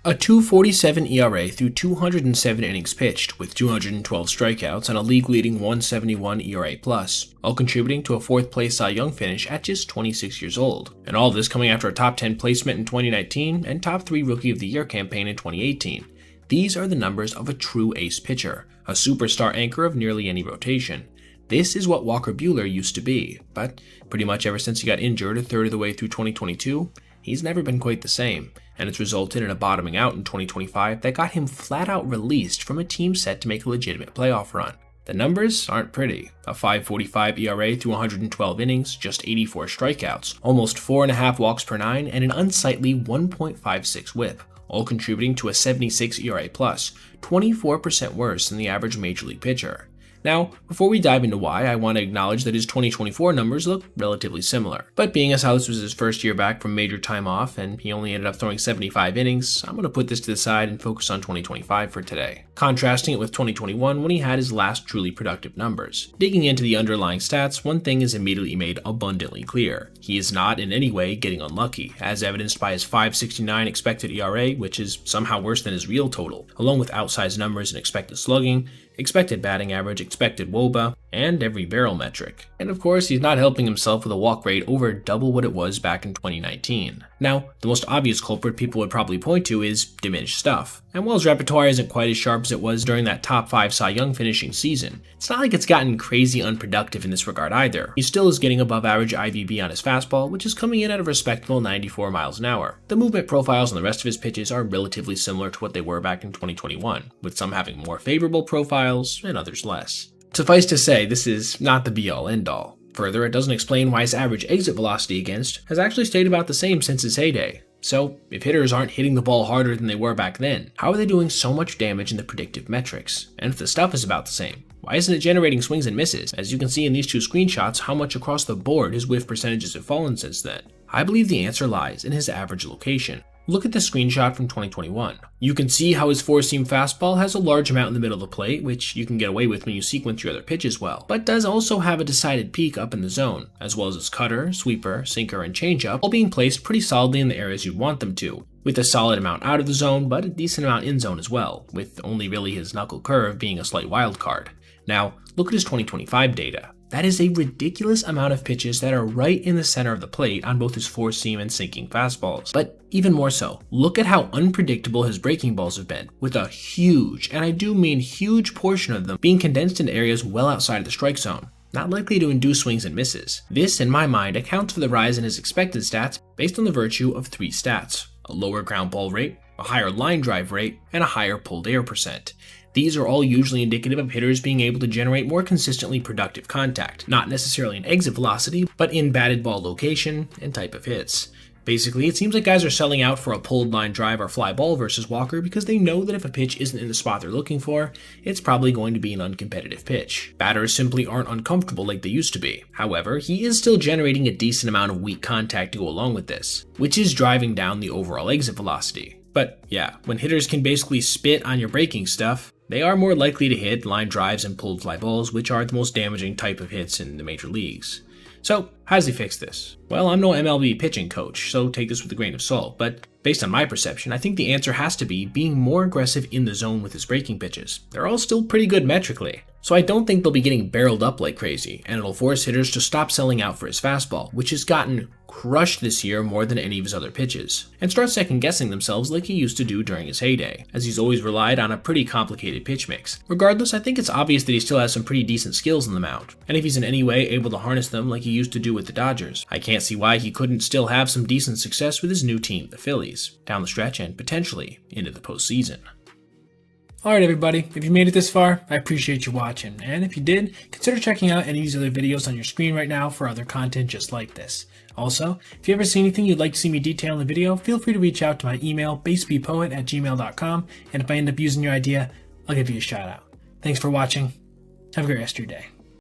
A 2.47 ERA through 207 innings pitched, with 212 strikeouts and a league-leading 171 ERA+, all contributing to a 4th-place Cy Young finish at just 26 years old. And all this coming after a top 10 placement in 2019 and top 3 Rookie of the Year campaign in 2018. These are the numbers of a true ace pitcher, a superstar anchor of nearly any rotation. This is what Walker Buehler used to be, but pretty much ever since he got injured a third of the way through 2022, he's never been quite the same, and it's resulted in a bottoming out in 2025 that got him flat out released from a team set to make a legitimate playoff run. The numbers aren't pretty. A 5.45 ERA through 112 innings, just 84 strikeouts, almost 4.5 walks per 9, and an unsightly 1.56 whip, all contributing to a 76 ERA+, 24% worse than the average major league pitcher. Now, before we dive into why, I want to acknowledge that his 2024 numbers look relatively similar. But being as how this was his first year back from major time off and he only ended up throwing 75 innings, I'm going to put this to the side and focus on 2025 for today, contrasting it with 2021 when he had his last truly productive numbers. Digging into the underlying stats, one thing is immediately made abundantly clear. He is not in any way getting unlucky, as evidenced by his 5.69 expected ERA, which is somehow worse than his real total, along with outsized numbers in expected slugging, expected batting average, expected WOBA, and every barrel metric. And of course, he's not helping himself with a walk rate over double what it was back in 2019. Now, the most obvious culprit people would probably point to is diminished stuff. And while his repertoire isn't quite as sharp as it was during that top 5 Cy Young finishing season, it's not like it's gotten crazy unproductive in this regard either. He still is getting above average IVB on his fastball, which is coming in at a respectable 94 miles an hour. The movement profiles on the rest of his pitches are relatively similar to what they were back in 2021, with some having more favorable profiles and others less. Suffice to say, this is not the be-all end-all. Further, it doesn't explain why his average exit velocity against has actually stayed about the same since his heyday. So, if hitters aren't hitting the ball harder than they were back then, how are they doing so much damage in the predictive metrics? And if the stuff is about the same, why isn't it generating swings and misses? As you can see in these two screenshots, how much across the board his whiff percentages have fallen since then. I believe the answer lies in his average location. Look at the screenshot from 2021. You can see how his four-seam fastball has a large amount in the middle of the plate, which you can get away with when you sequence your other pitches well, but does also have a decided peak up in the zone, as well as his cutter, sweeper, sinker, and changeup all being placed pretty solidly in the areas you'd want them to, with a solid amount out of the zone, but a decent amount in zone as well, with only really his knuckle curve being a slight wild card. Now, look at his 2025 data. That is a ridiculous amount of pitches that are right in the center of the plate on both his four-seam and sinking fastballs. But even more so, look at how unpredictable his breaking balls have been, with a huge, and I do mean huge portion of them being condensed into areas well outside of the strike zone, not likely to induce swings and misses. This, in my mind, accounts for the rise in his expected stats based on the virtue of 3 stats: a lower ground ball rate, a higher line drive rate, and a higher pulled air percent. These are all usually indicative of hitters being able to generate more consistently productive contact, not necessarily in exit velocity, but in batted ball location and type of hits. Basically, it seems like guys are selling out for a pulled line drive or fly ball versus Walker because they know that if a pitch isn't in the spot they're looking for, it's probably going to be an uncompetitive pitch. Batters simply aren't uncomfortable like they used to be. However, he is still generating a decent amount of weak contact to go along with this, which is driving down the overall exit velocity. But yeah, when hitters can basically spit on your breaking stuff, they are more likely to hit line drives and pulled fly balls, which are the most damaging type of hits in the major leagues. So, how does he fix this? Well, I'm no MLB pitching coach, so take this with a grain of salt, but based on my perception, I think the answer has to be being more aggressive in the zone with his breaking pitches. They're all still pretty good metrically, so I don't think they'll be getting barreled up like crazy, and it'll force hitters to stop selling out for his fastball, which has gotten crushed this year more than any of his other pitches, and start second-guessing themselves like he used to do during his heyday, as he's always relied on a pretty complicated pitch mix. Regardless, I think it's obvious that he still has some pretty decent skills in the mound, and if he's in any way able to harness them like he used to do with the Dodgers, I can't see why he couldn't still have some decent success with his new team, the Phillies, down the stretch and potentially into the postseason. Alright everybody, if you made it this far, I appreciate you watching, and if you did, consider checking out any of these other videos on your screen right now for other content just like this. Also, if you ever see anything you'd like to see me detail in the video, feel free to reach out to my email, basebpoet@gmail.com, and if I end up using your idea, I'll give you a shout out. Thanks for watching. Have a great rest of your day.